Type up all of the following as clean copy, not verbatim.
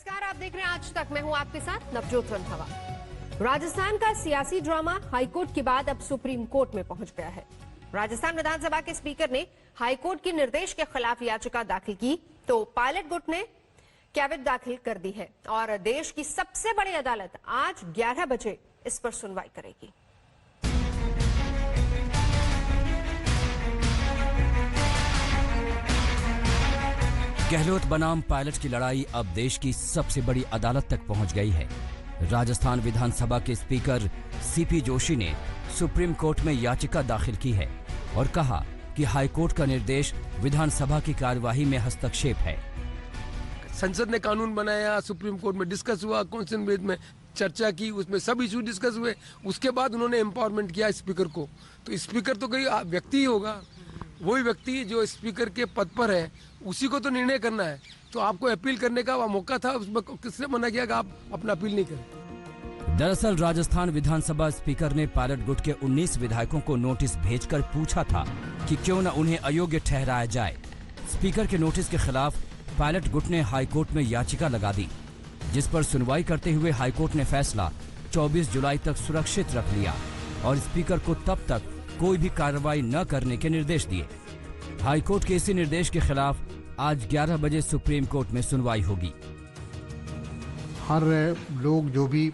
नमस्कार, आप देख रहे हैं आज तक। मैं हूं आपके साथ नवजोत रंधावा। राजस्थान का सियासी ड्रामा हाईकोर्ट के बाद अब सुप्रीम कोर्ट में पहुंच गया है। राजस्थान विधानसभा के स्पीकर ने हाईकोर्ट के निर्देश के खिलाफ याचिका दाखिल की तो पायलट गुट ने कैवियट दाखिल कर दी है और देश की सबसे बड़ी अदालत आज 11 बजे इस पर सुनवाई करेगी। गहलोत बनाम पायलट की लड़ाई अब देश की सबसे बड़ी अदालत तक पहुंच गई है। राजस्थान विधानसभा के स्पीकर सीपी जोशी ने सुप्रीम कोर्ट में याचिका दाखिल की है और कहा कि हाईकोर्ट का निर्देश विधानसभा की कार्यवाही में हस्तक्षेप है। संसद ने कानून बनाया, सुप्रीम कोर्ट में डिस्कस हुआ, कॉन्स्टिट्यूशन बेंच में चर्चा की, उसमें सब इशू डिस्कस हुए। उसके बाद उन्होंने एम्पावरमेंट किया स्पीकर को। तो स्पीकर तो कोई व्यक्ति ही होगा, वही व्यक्ति जो स्पीकर के पद पर है उसी को तो निर्णय करना है। तो आपको अपील करने का मौका था, उसमें किसने मना किया कि आप अपना अपील नहीं करें? दरअसल राजस्थान विधानसभा स्पीकर ने पायलट गुट के 19 विधायकों को नोटिस भेजकर पूछा था कि क्यों न उन्हें अयोग्य ठहराया जाए। स्पीकर के नोटिस के खिलाफ पायलट गुट ने हाईकोर्ट में याचिका लगा दी, जिस पर सुनवाई करते हुए हाईकोर्ट ने फैसला 24 जुलाई तक सुरक्षित रख लिया और स्पीकर को तब तक कोई भी कार्रवाई न करने के निर्देश दिए। हाईकोर्ट के इसी निर्देश के खिलाफ आज 11 बजे सुप्रीम कोर्ट में सुनवाई होगी। हर लोग जो भी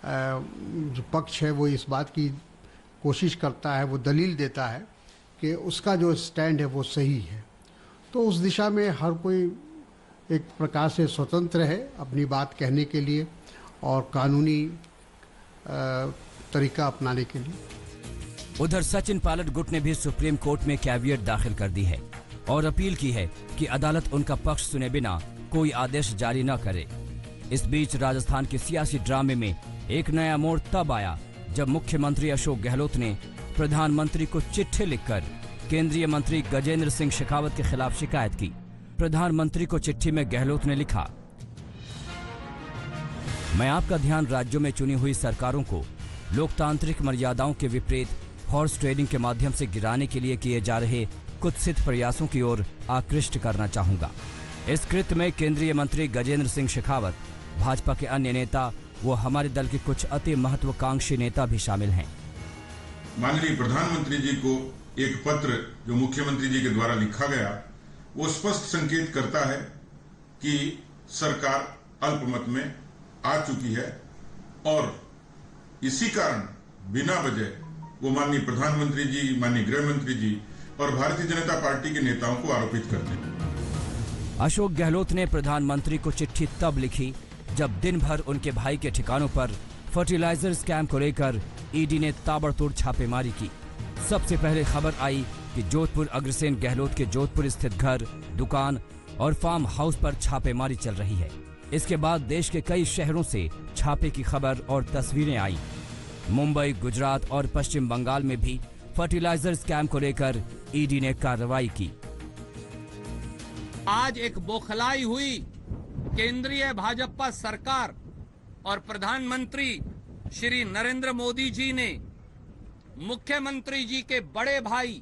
जो पक्ष है वो इस बात की कोशिश करता है, वो दलील देता है कि उसका जो स्टैंड है वो सही है। तो उस दिशा में हर कोई एक प्रकार से स्वतंत्र है अपनी बात कहने के लिए और कानूनी तरीका अपनाने के लिए। उधर सचिन पायलट गुट ने भी सुप्रीम कोर्ट में कैवियट दाखिल कर दी है और अपील की है कि अदालत उनका पक्ष सुने बिना कोई आदेश जारी न करे। इस बीच राजस्थान के सियासी ड्रामे में एक नया मोड़ तब आया जब मुख्यमंत्री अशोक गहलोत ने प्रधानमंत्री को चिट्ठी लिखकर केंद्रीय मंत्री गजेंद्र सिंह शेखावत के खिलाफ शिकायत की। प्रधानमंत्री को चिट्ठी में गहलोत ने लिखा, मैं आपका ध्यान राज्यों में चुनी हुई सरकारों को लोकतांत्रिक मर्यादाओं के विपरीत हॉर्स ट्रेडिंग के माध्यम से गिराने के लिए किए जा रहे कुत्सित प्रयासों की ओर आकृष्ट करना चाहूंगा। इस कृत्य में केंद्रीय मंत्री गजेंद्र सिंह शेखावत, भाजपा के अन्य नेता वो हमारे दल के कुछ अति महत्वाकांक्षी नेता भी शामिल हैं। माननीय प्रधानमंत्री जी को एक पत्र जो मुख्यमंत्री जी के द्वारा लिखा गया वो स्पष्ट संकेत करता है कि सरकार अल्पमत में आ चुकी है और इसी कारण बिना वजह वो माननीय प्रधानमंत्री जी, माननीय गृह मंत्री जी और भारतीय जनता पार्टी के नेताओं को आरोपित करते हैं। अशोक गहलोत ने प्रधानमंत्री को चिट्ठी तब लिखी जब दिन भर उनके भाई के ठिकानों पर फर्टिलाइजर स्कैम को लेकर ईडी ने ताबड़तोड़ छापेमारी की। सबसे पहले खबर आई कि जोधपुर अग्रसेन गहलोत के जोधपुर स्थित घर, दुकान और फार्म हाउस पर छापेमारी चल रही है। इसके बाद देश के कई शहरों से छापे की खबर और तस्वीरें आई। मुंबई, गुजरात और पश्चिम बंगाल में भी फर्टिलाइजर स्कैम को लेकर ईडी ने कार्रवाई की। आज एक बौखलाई हुई केंद्रीय भाजपा सरकार और प्रधानमंत्री श्री नरेंद्र मोदी जी ने मुख्यमंत्री जी के बड़े भाई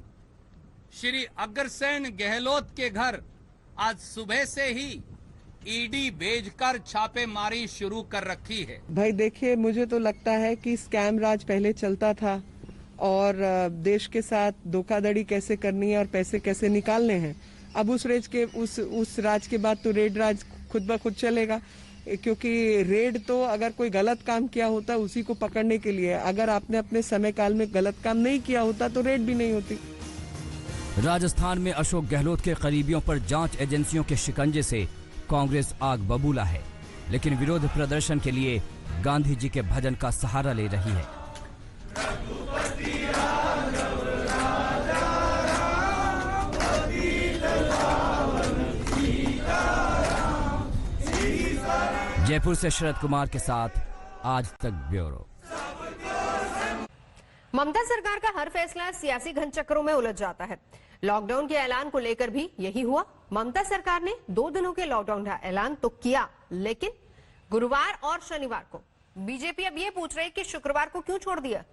श्री अग्रसेन गहलोत के घर आज सुबह से ही ईडी भेजकर छापेमारी शुरू कर रखी है। भाई देखिए, मुझे तो लगता है कि स्कैम राज पहले चलता था और देश के साथ धोखाधड़ी कैसे करनी है और पैसे कैसे निकालने हैं। अब उस राज के बाद तो रेड राज खुद ब खुद चलेगा, क्योंकि रेड तो अगर कोई गलत काम किया होता उसी को पकड़ने के लिए, अगर आपने अपने समय काल में गलत काम नहीं किया होता तो रेड भी नहीं होती। राजस्थान में अशोक गहलोत के करीबियों पर जांच एजेंसियों के शिकंजे से कांग्रेस आग बबूला है, लेकिन विरोध प्रदर्शन के लिए गांधी जी के भजन का सहारा ले रही है। जयपुर से शरद कुमार के साथ आज तक ब्यूरो। ममता सरकार का हर फैसला सियासी घनचक्रों में उलझ जाता है। लॉकडाउन के ऐलान को लेकर भी यही हुआ। ममता सरकार ने 2 दिनों के लॉकडाउन का ऐलान तो किया, लेकिन गुरुवार और शनिवार को बीजेपी अब ये पूछ रही है कि शुक्रवार को क्यों छोड़ दिया।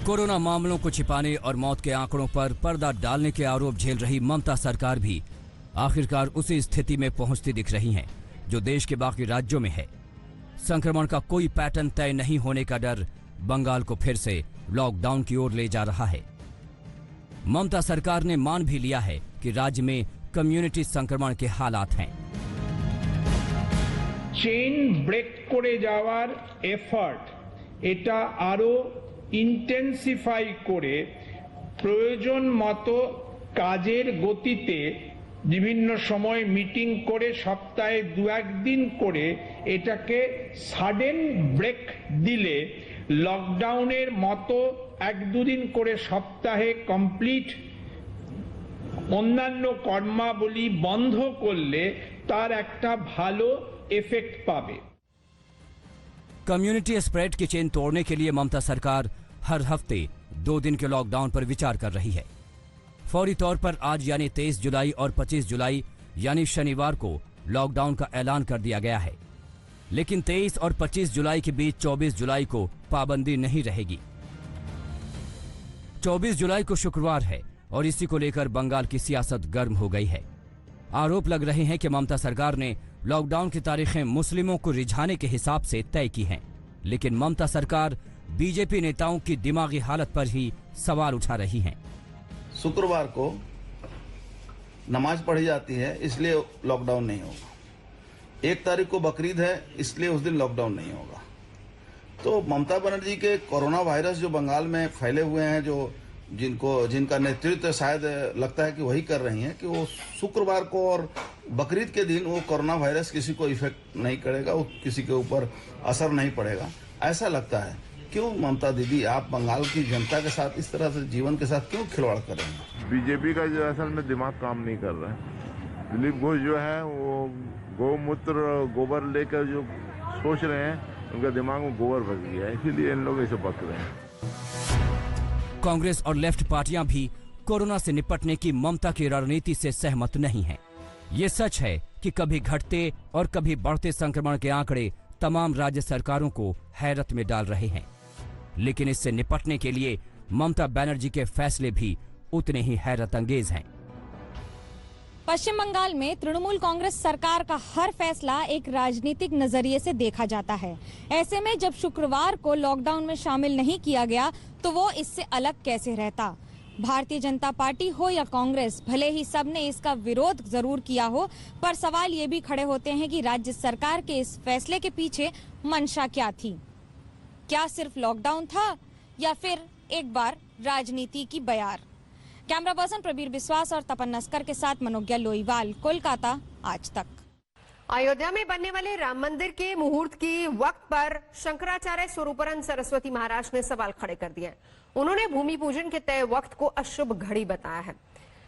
कोरोना मामलों को छिपाने और मौत के आंकड़ों पर पर्दा डालने के आरोप झेल रही ममता सरकार भी आखिरकार उसी स्थिति में पहुंचती दिख रही हैं जो देश के बाकी राज्यों में है। संक्रमण का कोई पैटर्न तय नहीं होने का डर बंगाल को फिर से लॉकडाउन की ओर ले जा रहा है। ममता सरकार ने मान भी लिया है कि राज्य में कम्युनिटी संक्रमण के हालात हैं। চেইন ব্রেক করে যাওয়ার এফর্ট এটা আরো ইন্টেন্সিফাই করে প্রয়োজন মতো কাজের গতিতে বিভিন্ন সময় মিটিং করে সপ্তাহে 2-1 দিন করে এটাকে সাডেন ব্রেক দিলে লকডাউনের মতো 1-2 দিন করে সপ্তাহে কমপ্লিট অন্যান্য কর্মাবলী বন্ধ করলে তার একটা ভালো इफेक्ट पावे। कम्युनिटी स्प्रेड की चेन तोड़ने के लिए ममता सरकार हर हफ्ते 2 दिन के लॉकडाउन पर विचार कर रही है। फौरी तौर पर आज यानी 23 जुलाई और 25 जुलाई यानी शनिवार को लॉकडाउन का ऐलान कर दिया गया है, लेकिन 23 और 25 जुलाई के बीच 24 जुलाई को पाबंदी नहीं रहेगी। 24 जुलाई को शुक्रवार है और इसी को लेकर बंगाल की सियासत गर्म हो गई है। आरोप लग रहे हैं कि ममता सरकार ने लॉकडाउन की तारीखें मुस्लिमों को रिझाने के हिसाब से तय की हैं, लेकिन ममता सरकार बीजेपी नेताओं की दिमागी हालत पर ही सवाल उठा रही हैं। शुक्रवार को नमाज पढ़ी जाती है इसलिए लॉकडाउन नहीं होगा। 1 तारीख को बकरीद है इसलिए उस दिन लॉकडाउन नहीं होगा। तो ममता बनर्जी के कोरोना वायरस जो बंगाल में फैले हुए हैं, जो जिनका नेतृत्व शायद लगता है कि वही कर रही हैं, कि वो शुक्रवार को और बकरीद के दिन वो कोरोना वायरस किसी को इफेक्ट नहीं करेगा, वो किसी के ऊपर असर नहीं पड़ेगा, ऐसा लगता है। क्यों ममता दीदी आप बंगाल की जनता के साथ इस तरह से जीवन के साथ क्यों खिलवाड़ कर रहे हैं? बीजेपी का जो असल में दिमाग काम नहीं कर रहा है। दिलीप घोष जो है वो गौमूत्र गोबर लेकर जो सोच रहे हैं, उनका दिमाग में गोबर भर गया है, इसीलिए इन लोग ऐसे बक रहे हैं। कांग्रेस और लेफ्ट पार्टियां भी कोरोना से निपटने की ममता की रणनीति से सहमत नहीं हैं। ये सच है कि कभी घटते और कभी बढ़ते संक्रमण के आंकड़े तमाम राज्य सरकारों को हैरत में डाल रहे हैं, लेकिन इससे निपटने के लिए ममता बनर्जी के फैसले भी उतने ही हैरत अंगेज हैं। पश्चिम बंगाल में तृणमूल कांग्रेस सरकार का हर फैसला एक राजनीतिक नजरिए से देखा जाता है। ऐसे में जब शुक्रवार को लॉकडाउन में शामिल नहीं किया गया तो वो इससे अलग कैसे रहता? भारतीय जनता पार्टी हो या कांग्रेस, भले ही सबने इसका विरोध जरूर किया हो, पर सवाल ये भी खड़े होते हैं कि राज्य सरकार के इस फैसले के पीछे मंशा क्या थी? क्या सिर्फ लॉकडाउन था या फिर एक बार राजनीति की बयार? कैमरा पर्सन प्रबीर विश्वास और तपन नस्कर के साथ मनोज्ञा लोईवाल, कोलकाता, आज तक। अयोध्या में बनने वाले राम मंदिर के मुहूर्त की वक्त पर शंकराचार्य स्वरूपानंद सरस्वती महाराज ने सवाल खड़े कर दिए। उन्होंने भूमि पूजन के तय वक्त को अशुभ घड़ी बताया है।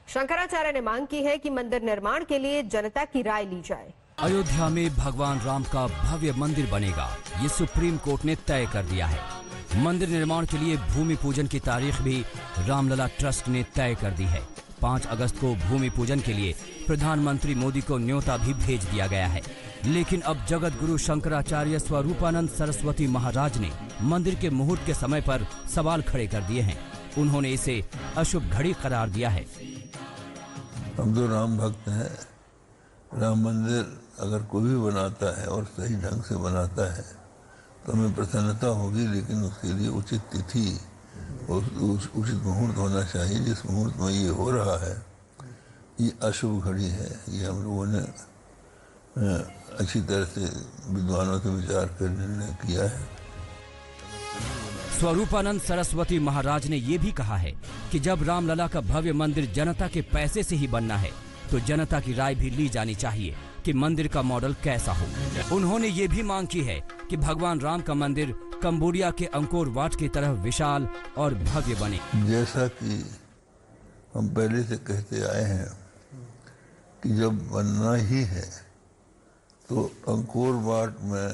शंकराचार्य ने मांग की है कि मंदिर निर्माण के लिए जनता की राय ली जाए। अयोध्या में भगवान राम का भव्य मंदिर बनेगा, ये सुप्रीम कोर्ट ने तय कर दिया है। मंदिर निर्माण के लिए भूमि पूजन की तारीख भी रामलला ट्रस्ट ने तय कर दी है। 5 अगस्त को भूमि पूजन के लिए प्रधानमंत्री मोदी को न्योता भी भेज दिया गया है, लेकिन अब जगत गुरु शंकराचार्य स्वरूपानंद सरस्वती महाराज ने मंदिर के मुहूर्त के समय पर सवाल खड़े कर दिए हैं। उन्होंने इसे अशुभ घड़ी करार दिया है। हम तो राम भक्त हैं। राम मंदिर अगर कोई भी बनाता है और सही ढंग से बनाता है तो हमें प्रसन्नता होगी, लेकिन उसके लिए उचित तिथि और उचित मुहूर्त होना चाहिए। जिस मुहूर्त में ये हो रहा है ये अशुभ घड़ी है। ये हम लोगों ने अच्छी तरह से विद्वानों से विचार कर निर्णय किया है। स्वरूपानंद सरस्वती महाराज ने ये भी कहा है कि जब रामलला का भव्य मंदिर जनता के पैसे से ही बनना है तो जनता की राय भी ली जानी चाहिए कि मंदिर का मॉडल कैसा हो। उन्होंने ये भी मांग की है कि भगवान राम का मंदिर कंबोडिया के अंकोर वाट की तरह विशाल और भव्य बने। जैसा कि हम पहले से कहते आए हैं कि जब बनना ही है तो अंकोर वाट में,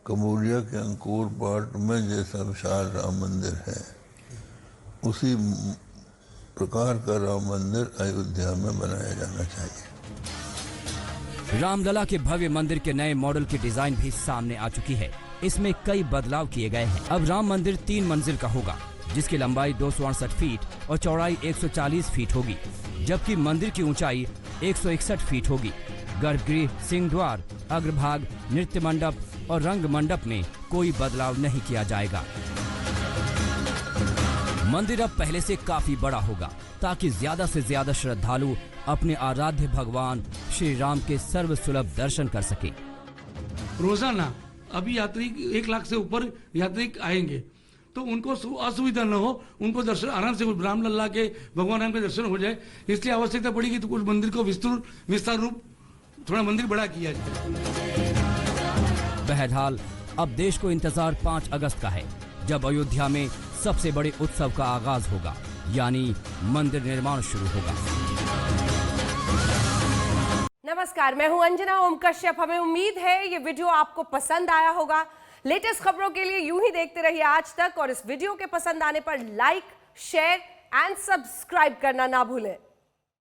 कंबोडिया के अंकोर वाट में जैसा विशाल राम मंदिर है उसी प्रकार का राम मंदिर अयोध्या में बनाया जाना चाहिए। रामलला के भव्य मंदिर के नए मॉडल की डिजाइन भी सामने आ चुकी है। इसमें कई बदलाव किए गए हैं। अब राम मंदिर 3 मंजिल का होगा, जिसकी लंबाई 268 फीट और चौड़ाई 140 फीट होगी, जबकि मंदिर की ऊंचाई 161 फीट होगी। गर्भगृह, सिंह द्वार, अग्रभाग, नृत्य मंडप और रंग मंडप में कोई बदलाव नहीं किया जाएगा। मंदिर अब पहले से काफी बड़ा होगा ताकि ज्यादा से ज्यादा श्रद्धालु अपने आराध्य भगवान श्री राम के सर्वसुलभ दर्शन कर सके। रोजाना अभी यात्री 1 लाख से ऊपर यात्री आएंगे तो उनको असुविधा न हो, उनको दर्शन आराम से रामलला के, भगवान राम के दर्शन हो जाए, इसलिए आवश्यकता पड़ेगी तो कुछ मंदिर को विस्तार रूप थोड़ा मंदिर बड़ा किया जाए। बहरहाल अब देश को इंतजार 5 अगस्त का है, जब अयोध्या में सबसे बड़े उत्सव का आगाज होगा, यानी मंदिर निर्माण शुरू होगा। नमस्कार, मैं हूं अंजना ओम कश्यप। हमें उम्मीद है ये वीडियो आपको पसंद आया होगा। लेटेस्ट खबरों के लिए यूं ही देखते रहिए आज तक, और इस वीडियो के पसंद आने पर लाइक, शेयर एंड सब्सक्राइब करना ना भूलें।